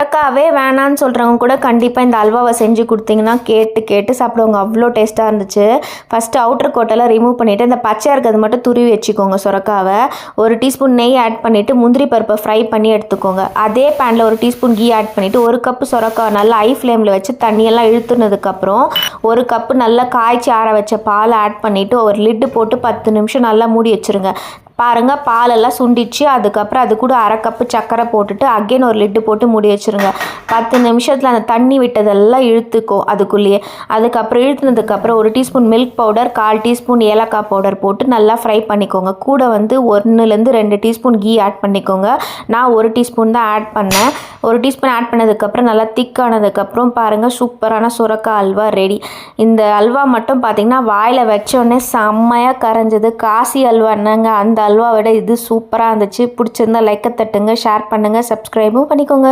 சுரக்காவே வேணான்னு சொல்கிறவங்க கூட கண்டிப்பாக இந்த அல்வாவை செஞ்சு கொடுத்தீங்கன்னா கேட்டு கேட்டு சாப்பிடுவாங்க. அவ்வளோ டேஸ்ட்டாக இருந்துச்சு. ஃபஸ்ட்டு அவுட்டர் கோட்டெல்லாம் ரிமூவ் பண்ணிவிட்டு இந்த பச்சையாக இருக்கிறது மட்டும் துருவி வச்சுக்கோங்க. சுரக்காவை 1 டீஸ்பூன் நெய் ஆட் பண்ணிவிட்டு முந்திரி பருப்பை ஃப்ரை பண்ணி எடுத்துக்கோங்க. அதே பேனில் 1 டீஸ்பூன் கீ ஆட் பண்ணிவிட்டு 1 கப்பு சுரக்காவை நல்லா ஹை ஃப்ளேமில் வச்சு தண்ணியெல்லாம் இழுத்துனதுக்கப்புறம் 1 கப்பு நல்லா காய்ச்சி ஆற வச்ச பாலை ஆட் பண்ணிவிட்டு ஒரு லிட்டு போட்டு 10 நிமிஷம் நல்லா மூடி வச்சுருங்க. பாருங்கள், பாலெல்லாம் சுண்டிச்சு. அதுக்கப்புறம் அது கூட 1/2 கப்பு சர்க்கரை போட்டுட்டு அகைன் ஒரு லிட்டு போட்டு மூடி வச்சுருங்க. 10 நிமிஷத்தில் அந்த தண்ணி விட்டதெல்லாம் இழுத்துக்கும் அதுக்குள்ளேயே. அதுக்கப்புறம் இழுத்துனதுக்கப்புறம் 1 டீஸ்பூன் மில்க் பவுடர், 1/4 டீஸ்பூன் ஏலக்காய் பவுடர் போட்டு நல்லா ஃப்ரை பண்ணிக்கோங்க. கூட 1லேருந்து 2 டீஸ்பூன் கீ ஆட் பண்ணிக்கோங்க. நான் 1 டீஸ்பூன் தான் ஆட் பண்ணேன். 1 டீஸ்பூன் ஆட் பண்ணதுக்கப்புறம் நல்லா திக்கானதுக்கப்புறம் பாருங்கள், சூப்பரான சுரக்காய் அல்வா ரெடி. இந்த அல்வா மட்டும் பார்த்திங்கன்னா வாயில் வச்சோடனே செம்மையாக கரைஞ்சது. காசி அல்வா என்னங்க, அந்த அல்வா விட இது சூப்பராக இருந்துச்சு. பிடிச்சிருந்தா லைக்கை தட்டுங்க, ஷேர் பண்ணுங்கள், சப்ஸ்கிரைபும் பண்ணிக்கோங்க.